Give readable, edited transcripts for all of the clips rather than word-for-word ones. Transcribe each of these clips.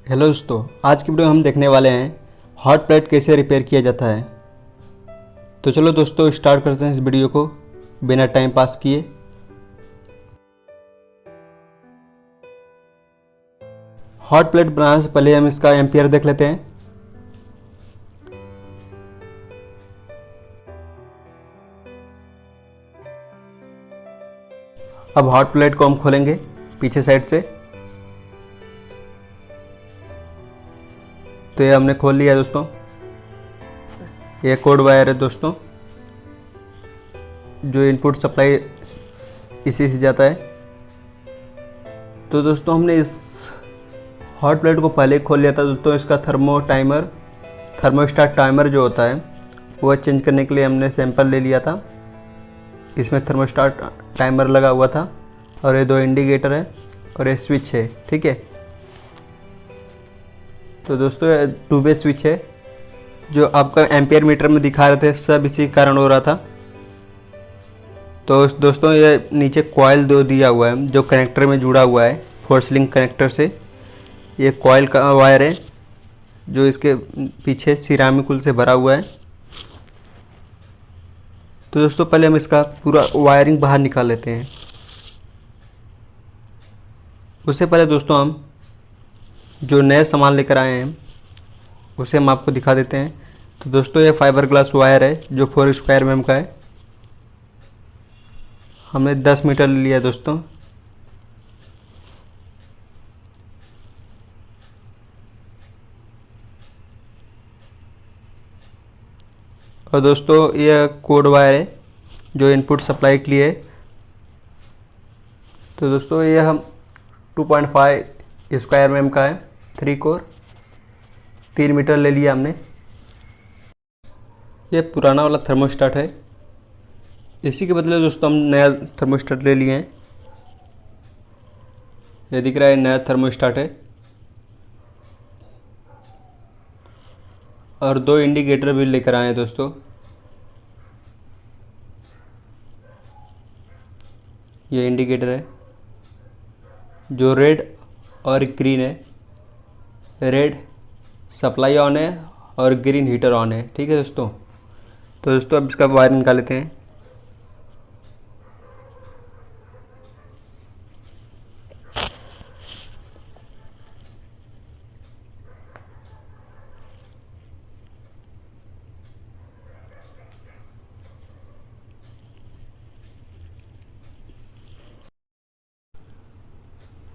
Hello दोस्तों, आज की वीडियो में हम देखने वाले हैं हॉट प्लेट कैसे रिपेयर किया जाता है। तो चलो दोस्तों स्टार्ट करते हैं इस वीडियो को बिना टाइम पास किए। हॉट प्लेट बनाने से पहले हम इसका एम्पियर देख लेते हैं। अब हॉट प्लेट को हम खोलेंगे पीछे साइड से। तो ये हमने खोल लिया दोस्तों। ये कोड वायर है दोस्तों, जो इनपुट सप्लाई इसी से जाता है। तो दोस्तों हमने इस हॉट प्लेट को पहले ही खोल लिया था दोस्तों। इसका थर्मोस्टेट टाइमर जो होता है वो चेंज करने के लिए हमने सैंपल ले लिया था। इसमें थर्मोस्टेट टाइमर लगा हुआ था और ये 2 इंडिकेटर है और ये स्विच है, ठीक है। तो दोस्तों 2 वे स्विच है, जो आपका एम्पियर मीटर में दिखा रहे थे सब इसी कारण हो रहा था। तो दोस्तों ये नीचे कॉइल 2 दिया हुआ है जो कनेक्टर में जुड़ा हुआ है, फोर्स लिंक कनेक्टर से। ये कॉइल का वायर है जो इसके पीछे सिरामिक से भरा हुआ है। तो दोस्तों पहले हम इसका पूरा वायरिंग बाहर निकाल लेते हैं। उससे पहले दोस्तों हम जो नए सामान लेकर आए हैं उसे हम आपको दिखा देते हैं। तो दोस्तों ये फाइबर ग्लास वायर है जो 4 स्क्वायर mm का है। हमने 10 मीटर ले लिया दोस्तों। और दोस्तों यह कोड वायर है जो इनपुट सप्लाई के लिए है। तो दोस्तों ये हम 2.5 स्क्वायर mm का है, 3 कोर, 3 मीटर ले लिया हमने। ये पुराना वाला थर्मोस्टेट है, इसी के बदले दोस्तों हम नया थर्मोस्टेट ले लिए हैं। ये दिख रहा है नया थर्मोस्टेट है। और 2 इंडिकेटर भी लेकर आए हैं दोस्तों। ये इंडिकेटर है जो रेड और ग्रीन है। रेड सप्लाई ऑन है और ग्रीन हीटर ऑन है, ठीक है दोस्तों। तो दोस्तों अब इसका वायर निकाल लेते हैं।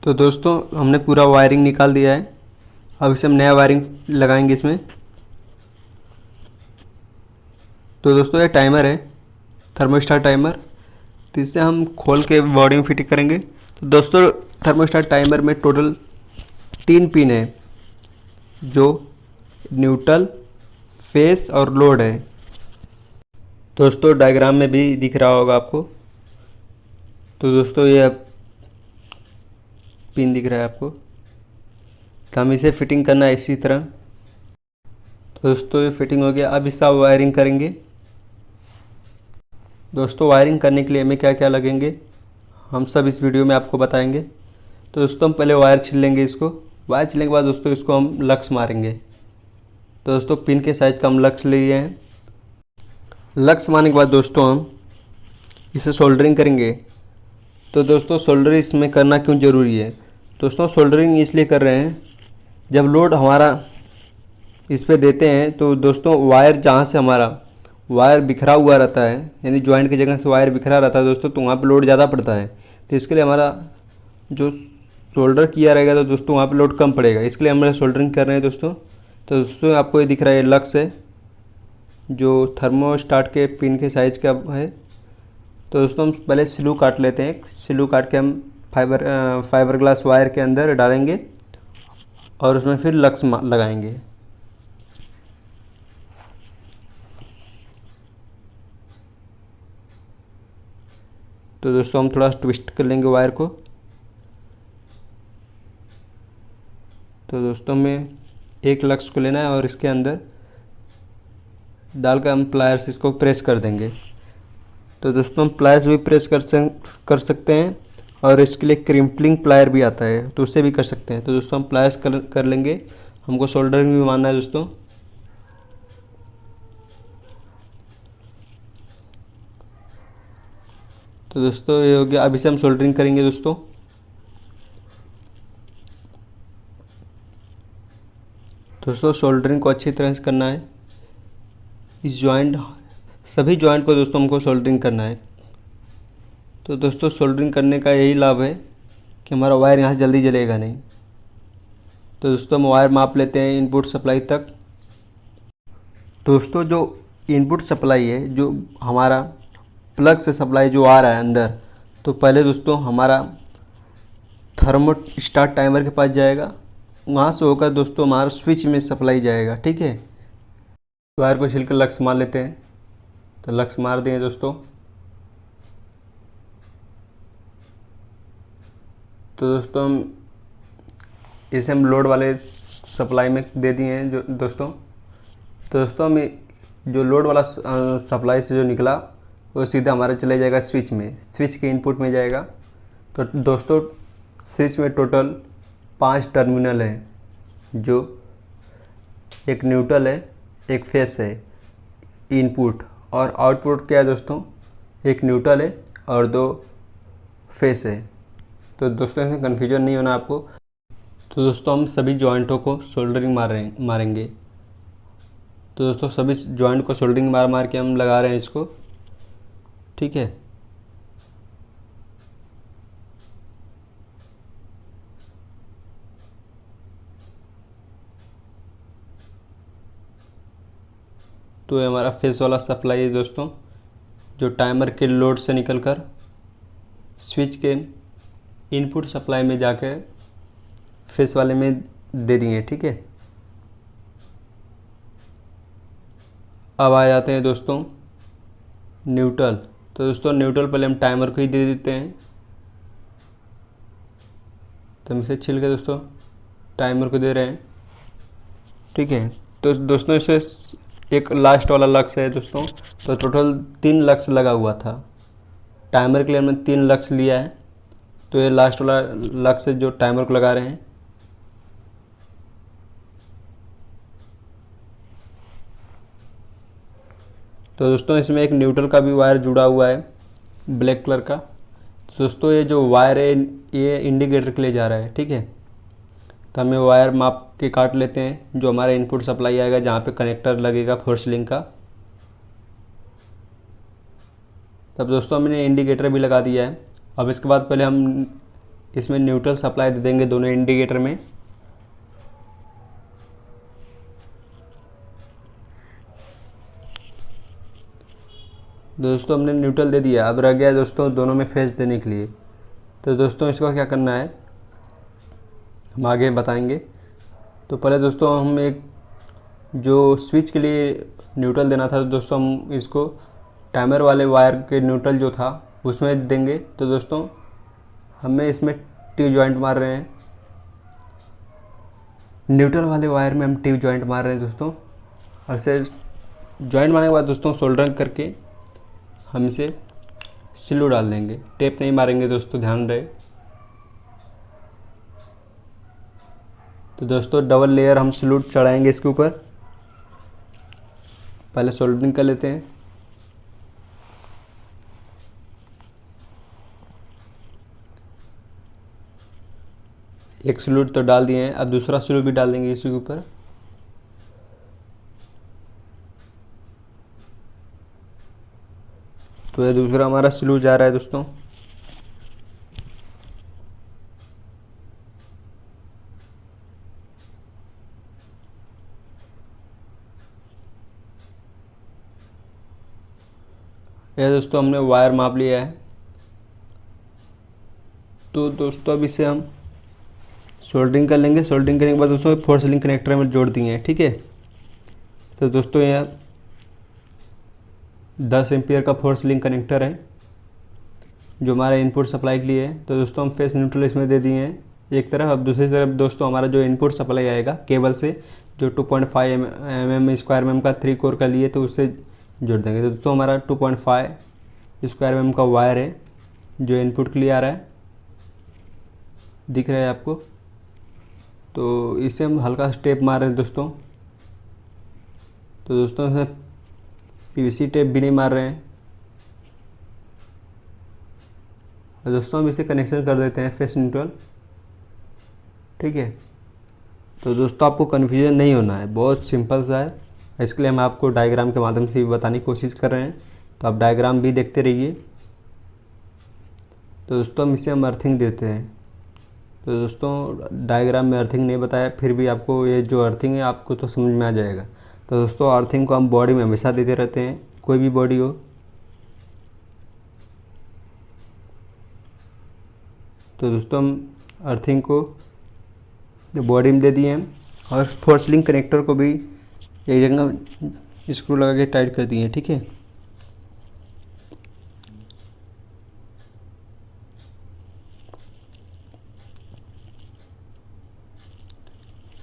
तो दोस्तों हमने पूरा वायरिंग निकाल दिया है। अब इसे हम नया वायरिंग लगाएंगे इसमें। तो दोस्तों ये टाइमर है, थर्मोस्टेट टाइमर। तो इसे हम खोल के बॉडी में फिट करेंगे। तो दोस्तों थर्मोस्टेट टाइमर में टोटल 3 पिन है, जो न्यूट्रल, फेस और लोड है। दोस्तों डायग्राम में भी दिख रहा होगा आपको। तो दोस्तों ये पिन दिख रहा है आपको। तो हम इसे फिटिंग करना है इसी तरह। तो दोस्तों ये फिटिंग हो गया। अब इसका वायरिंग करेंगे। दोस्तों वायरिंग करने के लिए हमें क्या क्या लगेंगे हम सब इस वीडियो में आपको बताएंगे। तो दोस्तों हम पहले वायर छील लेंगे इसको। वायर छीलने के बाद दोस्तों इसको हम लक्स मारेंगे। तो दोस्तों पिन के साइज का हम लक्स लिए हैं। लक्स मारने के बाद दोस्तों हम इसे सोल्डरिंग करेंगे। तो दोस्तों सोल्डरिंग इसमें करना क्यों ज़रूरी है? दोस्तों सोल्डरिंग इसलिए कर रहे हैं, जब लोड हमारा इस पे देते हैं तो दोस्तों वायर जहाँ से हमारा वायर बिखरा हुआ रहता है, यानी जॉइंट की जगह से वायर बिखरा रहता है दोस्तों, तो वहाँ पे लोड ज़्यादा पड़ता है। तो इसके लिए हमारा जो सोल्डर किया रहेगा तो दोस्तों वहाँ पे लोड कम पड़ेगा। इसके लिए हम सोल्डरिंग कर रहे हैं दोस्तों। तो दोस्तों आपको ये दिख रहा है लक्स है जो थर्मोस्टेट के पिन के साइज़ का है। तो दोस्तों हम पहले स्लू काट लेते हैं। स्लू काट के हम फाइबर ग्लास वायर के अंदर डालेंगे और उसमें फिर लक्स लगाएंगे। तो दोस्तों हम थोड़ा ट्विस्ट कर लेंगे वायर को। तो दोस्तों हमें एक लक्स को लेना है और इसके अंदर डालकर हम प्लायर्स इसको प्रेस कर देंगे। तो दोस्तों हम प्लायर्स भी प्रेस कर सकते हैं और इसके लिए क्रिम्पलिंग प्लायर भी आता है, तो उससे भी कर सकते हैं। तो दोस्तों हम प्लायर्स कर लेंगे, हमको सोल्डरिंग भी मारना है दोस्तों। तो दोस्तों ये हो गया, अब इसे हम सोल्डरिंग करेंगे दोस्तों। दोस्तों सोल्डरिंग को अच्छी तरह से करना है, इस जॉइंट, सभी जॉइंट को दोस्तों हमको सोल्डरिंग करना है। तो दोस्तों सोल्डरिंग करने का यही लाभ है कि हमारा वायर यहाँ जल्दी जलेगा नहीं। तो दोस्तों हम वायर माप लेते हैं इनपुट सप्लाई तक। दोस्तों जो इनपुट सप्लाई है, जो हमारा प्लग से सप्लाई जो आ रहा है अंदर, तो पहले दोस्तों हमारा थर्मो स्टार्ट टाइमर के पास जाएगा, वहाँ से होकर दोस्तों हमारा स्विच में सप्लाई जाएगा, ठीक है। वायर को छिलकर लक्स मार लेते हैं। तो लक्स मार दिए दोस्तों। तो दोस्तों इसे हम लोड वाले सप्लाई में दे दिए हैं जो दोस्तों। तो दोस्तों हम जो लोड वाला सप्लाई से जो निकला वो सीधा हमारा चले जाएगा स्विच में, स्विच के इनपुट में जाएगा। तो दोस्तों स्विच में टोटल 5 टर्मिनल हैं, जो एक न्यूट्रल है, एक फेस है, इनपुट और आउटपुट क्या है दोस्तों, एक न्यूट्रल है और 2 फेस है। तो दोस्तों इसमें कन्फ्यूजन नहीं होना आपको। तो दोस्तों हम सभी जॉइंटों को सोल्डरिंग मारेंगे। तो दोस्तों सभी जॉइंट को सोल्डरिंग मार के हम लगा रहे हैं इसको, ठीक है। तो ये हमारा फेस वाला सप्लाई है दोस्तों, जो टाइमर के लोड से निकलकर स्विच के इनपुट सप्लाई में जाकर फेस वाले में दे दिए, ठीक है। अब आ जाते हैं दोस्तों न्यूट्रल। तो दोस्तों न्यूट्रल पहले हम टाइमर को ही दे देते हैं। तो हम इसे छिल के दोस्तों टाइमर को दे रहे हैं, ठीक है। तो दोस्तों इसे एक लास्ट वाला लक्स है दोस्तों। तो टोटल 3 लक्स लगा हुआ था, टाइमर के लिए हमने 3 लक्स लिया है। तो ये लास्ट वाला लक्स है जो टाइमर को लगा रहे हैं। तो दोस्तों इसमें एक न्यूट्रल का भी वायर जुड़ा हुआ है, ब्लैक कलर का। तो दोस्तों ये जो वायर है ये इंडिकेटर के लिए जा रहा है, ठीक है। तो हमें वायर माप के काट लेते हैं, जो हमारा इनपुट सप्लाई आएगा, जहाँ पे कनेक्टर लगेगा फोर्स लिंक का। तब दोस्तों हमने इंडिकेटर भी लगा दिया है। अब इसके बाद पहले हम इसमें न्यूट्रल सप्लाई दे देंगे दोनों इंडिकेटर में। दोस्तों हमने न्यूट्रल दे दिया, अब रह गया दोस्तों दोनों में फेस देने के लिए। तो दोस्तों इसको क्या करना है हम आगे बताएंगे। तो पहले दोस्तों हम एक जो स्विच के लिए न्यूट्रल देना था, तो दोस्तों हम इसको टाइमर वाले वायर के न्यूट्रल जो था उसमें देंगे। तो दोस्तों हमें इसमें टी जॉइंट मार रहे हैं, न्यूट्रल वाले वायर में हम टी जॉइंट मार रहे हैं दोस्तों। और इसे जॉइंट मारने के बाद दोस्तों सोल्डरिंग करके हम इसे सिल्लू डाल देंगे, टेप नहीं मारेंगे दोस्तों, ध्यान रहे। तो दोस्तों डबल लेयर हम सिल्लू चढ़ाएंगे इसके ऊपर। पहले सोल्डरिंग कर लेते हैं। एक सिल्लू तो डाल दिए हैं, अब दूसरा सिल्लू भी डाल देंगे इसी के ऊपर। तो ये दूसरा हमारा सिल्लू जा रहा है दोस्तों। यह दोस्तों हमने वायर माप लिया है। तो दोस्तों अब इसे हम सोल्डरिंग कर लेंगे। सोल्डरिंग करने के बाद दोस्तों फोर्स लिंक कनेक्टर में जोड़ दिए हैं, ठीक है। तो दोस्तों यह 10 एम्पियर का फोर्स लिंक कनेक्टर है जो हमारा इनपुट सप्लाई के लिए है। तो दोस्तों हम फेस न्यूट्रल इसमें दे दिए हैं एक तरफ। अब दूसरी तरफ दोस्तों हमारा जो इनपुट सप्लाई आएगा केबल से, जो 2.5 mm स्क्वायर mm का 3 कोर का लिए, तो उससे जोड़ देंगे। तो दोस्तों हमारा 2.5 स्क्वायर mm का वायर है जो इनपुट के लिए आ रहा है। दिख रहा है आपको। तो इसे हम हल्का स्टेप मार रहे हैं दोस्तों। तो दोस्तों इसमें पीवीसी टेप भी नहीं मार रहे हैं। और दोस्तों हम इसे कनेक्शन कर देते हैं फेस न्यूट्रल। ठीक है। तो दोस्तों आपको कन्फ्यूजन नहीं होना है, बहुत सिंपल सा है। इसके लिए हम आपको डायग्राम के माध्यम से भी बताने की कोशिश कर रहे हैं, तो आप डायग्राम भी देखते रहिए। तो दोस्तों हम अर्थिंग देते हैं। तो दोस्तों डायग्राम में अर्थिंग नहीं बताया, फिर भी आपको ये जो अर्थिंग है आपको तो समझ में आ जाएगा। तो दोस्तों अर्थिंग को हम बॉडी में हमेशा देते रहते हैं, कोई भी बॉडी हो। तो दोस्तों हम अर्थिंग को बॉडी में दे दिए हैं और फोर्स लिंक कनेक्टर को भी एक जगह स्क्रू लगा के टाइट कर दिए हैं। ठीक है।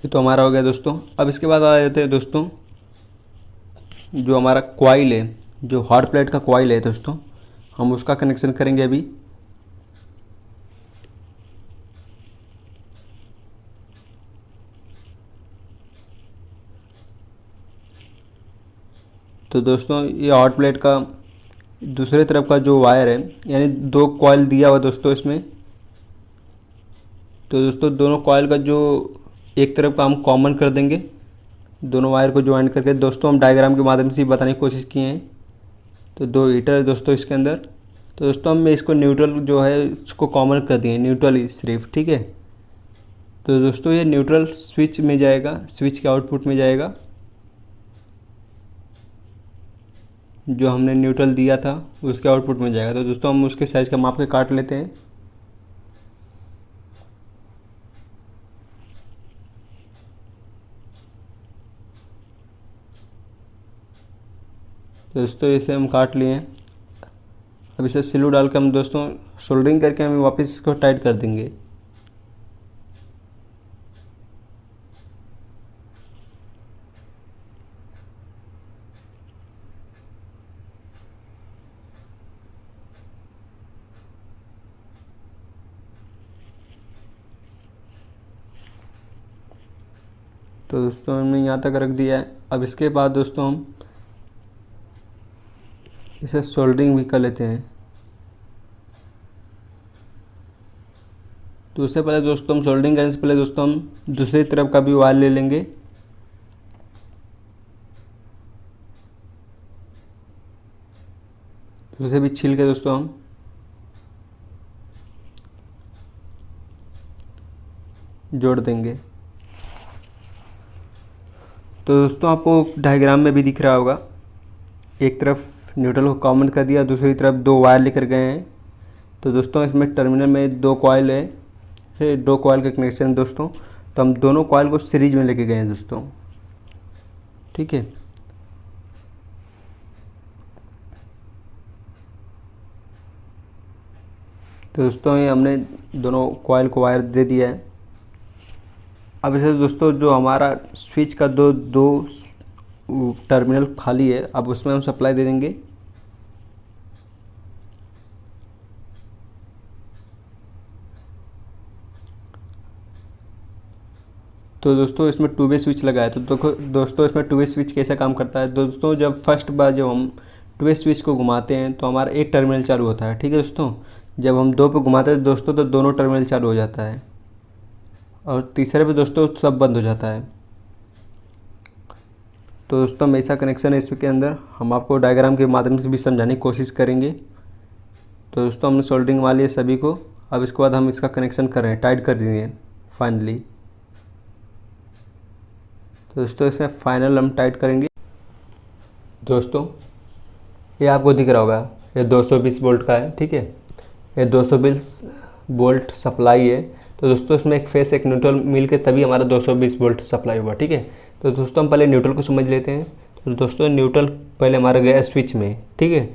ये तो हमारा हो गया दोस्तों। अब इसके बाद आ जाते हैं दोस्तों जो हमारा कॉइल है, जो हॉट प्लेट का कॉइल है दोस्तों, हम उसका कनेक्शन करेंगे अभी। तो दोस्तों ये हॉट प्लेट का दूसरे तरफ का जो वायर है, यानी 2 कॉइल दिया हुआ दोस्तों इसमें। तो दोस्तों दोनों कॉइल का जो एक तरफ का हम कॉमन कर देंगे, दोनों वायर को ज्वाइन करके। दोस्तों हम डायग्राम के माध्यम से बताने की कोशिश किए हैं। तो 2 हीटर है दोस्तों इसके अंदर। तो दोस्तों हम इसको न्यूट्रल जो है उसको कॉमन कर दिए, न्यूट्रल ही सिर्फ। ठीक है। तो दोस्तों ये न्यूट्रल स्विच में जाएगा, स्विच के आउटपुट में जाएगा। जो हमने न्यूट्रल दिया था उसके आउटपुट में जाएगा। तो दोस्तों हम उसके साइज़ का माप के काट लेते हैं। तो दोस्तों इसे हम काट लिए हैं। अब इसे सिलू डाल कर हम दोस्तों सोल्डरिंग करके हम वापस इसको टाइट कर देंगे। तो दोस्तों हमने यहाँ तक रख दिया है। अब इसके बाद दोस्तों हम इसे सोल्डरिंग भी कर लेते हैं। तो उससे पहले दोस्तों हम सोल्डरिंग करने से पहले दोस्तों हम दूसरी तरफ का भी वायर ले लेंगे। तो उसे भी छील के दोस्तों हम जोड़ देंगे। तो दोस्तों आपको डायग्राम में भी दिख रहा होगा, एक तरफ न्यूट्रल को कॉमन कर दिया, दूसरी तरफ 2 वायर लेकर गए हैं। तो दोस्तों इसमें टर्मिनल में 2 कॉइल है, 2 कॉइल का कनेक्शन दोस्तों। तो हम दोनों कॉइल को सीरीज में लेके गए हैं दोस्तों। ठीक है। तो दोस्तों ये हमने दोनों कॉइल को वायर दे दिया है। अब इसे दोस्तों जो हमारा स्विच का दो टर्मिनल खाली है, अब उसमें हम सप्लाई दे देंगे। तो दोस्तों इसमें 2 वे स्विच लगा है। तो दोस्तों इसमें 2 वे स्विच कैसा काम करता है दोस्तों, जब फर्स्ट बार जब हम 2 वे स्विच को घुमाते हैं तो हमारा एक टर्मिनल चालू होता है। ठीक है दोस्तों। जब हम 2 पे घुमाते हैं दोस्तों तो दोनों टर्मिनल चालू हो जाता है, और तीसरे पे दोस्तों सब बंद हो जाता है। तो दोस्तों ऐसा कनेक्शन है इसके अंदर, हम आपको डायग्राम के माध्यम से भी समझाने की कोशिश करेंगे। तो दोस्तों हमने सोल्डरिंग वाली है सभी को। अब इसके बाद हम इसका कनेक्शन कर रहे हैं, टाइट कर दिए फाइनली। तो दोस्तों इसे फाइनल हम टाइट करेंगे। दोस्तों ये आपको दिख रहा होगा, ये 220 वोल्ट का है। ठीक है। ये 220 वोल्ट सप्लाई है। तो दोस्तों इसमें एक फेस एक न्यूट्रल मिल के तभी हमारा 220 वोल्ट सप्लाई हुआ। ठीक है। तो दोस्तों हम पहले न्यूट्रल को समझ लेते हैं। तो दोस्तों न्यूट्रल पहले हमारा गया स्विच में। ठीक है।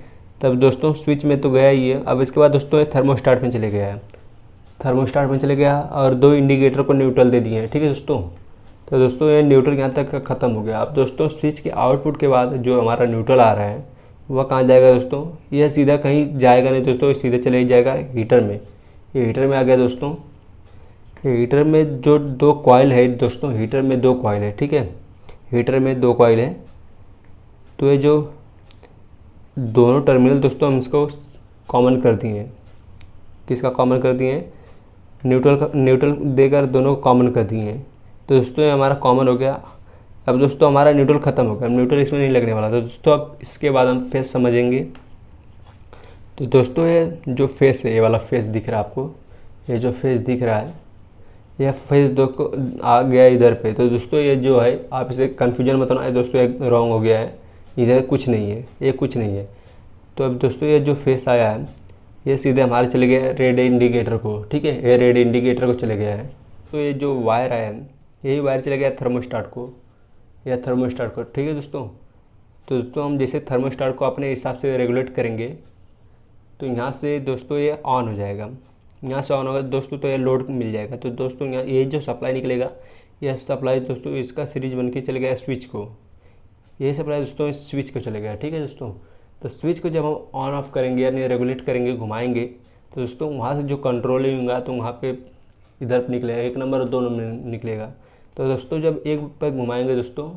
तब दोस्तों स्विच में तो गया ही है। अब इसके बाद दोस्तों ये थर्मोस्टाट में चले गया है, थर्मोस्टाट में चले गया और 2 इंडिकेटर को न्यूट्रल दे दिए हैं। ठीक है दोस्तों। तो दोस्तों ये न्यूट्रल यहाँ तक ख़त्म हो गया। अब दोस्तों स्विच के आउटपुट के बाद जो हमारा न्यूट्रल आ रहा है वह कहाँ जाएगा दोस्तों, यह सीधा कहीं जाएगा नहीं दोस्तों, सीधे चले ही जाएगा हीटर में। ये हीटर में आ गया दोस्तों। हीटर में जो दो कॉइल है दोस्तों, हीटर में दो कॉइल है, ठीक है, हीटर में दो कॉइल है। तो ये जो दोनों टर्मिनल दोस्तों हम इसको कॉमन कर दिए हैं। किसका कॉमन कर दिए हैं? न्यूट्रल देकर दोनों को कॉमन कर दिए हैं। तो दोस्तों ये हमारा कॉमन हो गया। अब दोस्तों हमारा न्यूट्रल ख़त्म हो गया, न्यूट्रल इसमें नहीं लगने वाला। तो दोस्तों अब इसके बाद हम फेस समझेंगे। तो दोस्तों ये जो फेस है, ये वाला फेस दिख रहा है आपको, ये जो फेस दिख रहा है, यह फेस दो को आ गया इधर पे। तो दोस्तों ये जो है, आप इसे कन्फ्यूजन मत होना, दोस्तों ये रॉन्ग हो गया है, इधर कुछ नहीं है, ये कुछ नहीं है। तो अब दोस्तों ये जो फेस आया है, ये सीधे हमारे चले गया रेड इंडिकेटर को, ठीक है, ये रेड इंडिकेटर को चले गया है। तो ये जो वायर आया है, यही वायर चले गया थर्मोस्टाट को, या थर्मोस्टाट को, ठीक है दोस्तों। तो दोस्तों हम जैसे थर्मोस्टाट को अपने हिसाब से रेगुलेट करेंगे, तो यहाँ से दोस्तों ये ऑन हो जाएगा, यहाँ से ऑन होगा दोस्तों, तो ये लोड मिल जाएगा। तो दोस्तों यहाँ ये जो सप्लाई निकलेगा, यह सप्लाई दोस्तों इसका सीरीज बन के चले गया स्विच को, ये सप्लाई दोस्तों इस स्विच को चले गया, ठीक है दोस्तों। तो स्विच को जब हम ऑन ऑफ करेंगे यानी रेगुलेट करेंगे, घुमाएंगे, तो दोस्तों वहाँ से जो कंट्रोलिंग होगा तो वहाँ पे इधर निकलेगा 1 नंबर और 2 नंबर निकलेगा। तो दोस्तों जब एक पर घुमाएंगे दोस्तों,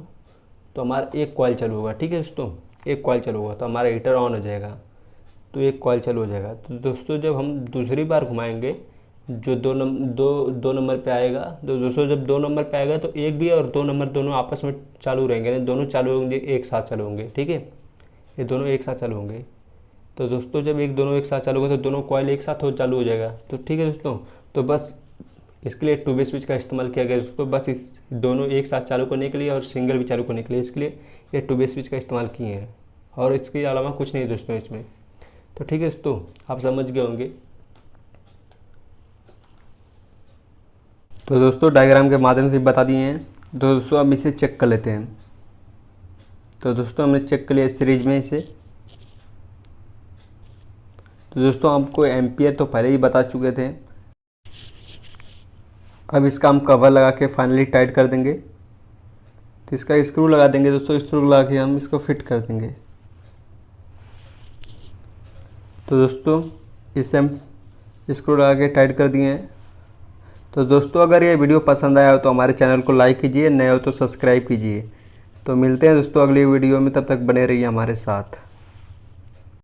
तो हमारा एक कॉइल चालू होगा, ठीक है दोस्तों, एक कॉइल चालू होगा तो हमारा हीटर ऑन हो जाएगा, तो एक कॉइल चालू हो जाएगा। तो दोस्तों जब हम दूसरी बार घुमाएंगे, जो दो नंबर पे आएगा, तो दोस्तों जब 2 नंबर पे आएगा तो 1 भी और 2 नंबर दोनों आपस में चालू रहेंगे, यानी दोनों चालू होंगे, एक साथ चालू होंगे, ठीक है, ये दोनों एक साथ चालू होंगे। तो दोस्तों जब दोनों एक साथ चालू होगा तो दोनों कॉइल एक साथ चालू हो जाएगा। तो ठीक है दोस्तों, तो बस इसके लिए 2 वे स्विच का इस्तेमाल किया गया दोस्तों, बस इस दोनों एक साथ चालू करने के लिए और सिंगल भी चालू करने के लिए, इसके लिए ये 2 वे स्विच का इस्तेमाल किए हैं, और इसके अलावा कुछ नहीं दोस्तों इसमें। तो ठीक है दोस्तों, आप समझ गए होंगे। तो दोस्तों डायग्राम के माध्यम से बता दिए हैं। तो दोस्तों अब इसे चेक कर लेते हैं। तो दोस्तों हमने चेक कर लिया सीरीज में इसे। तो दोस्तों हमको एम्पियर तो पहले ही बता चुके थे। अब इसका हम कवर लगा के फाइनली टाइट कर देंगे। तो इसका स्क्रू लगा देंगे दोस्तों, स्क्रू लगा के हम इसको फिट कर देंगे। तो दोस्तों इसे हम स्क्रू लगा के टाइट कर दिए हैं। तो दोस्तों अगर ये वीडियो पसंद आया हो तो हमारे चैनल को लाइक कीजिए, नए हो तो सब्सक्राइब कीजिए। तो मिलते हैं दोस्तों अगली वीडियो में, तब तक बने रहिए हमारे साथ।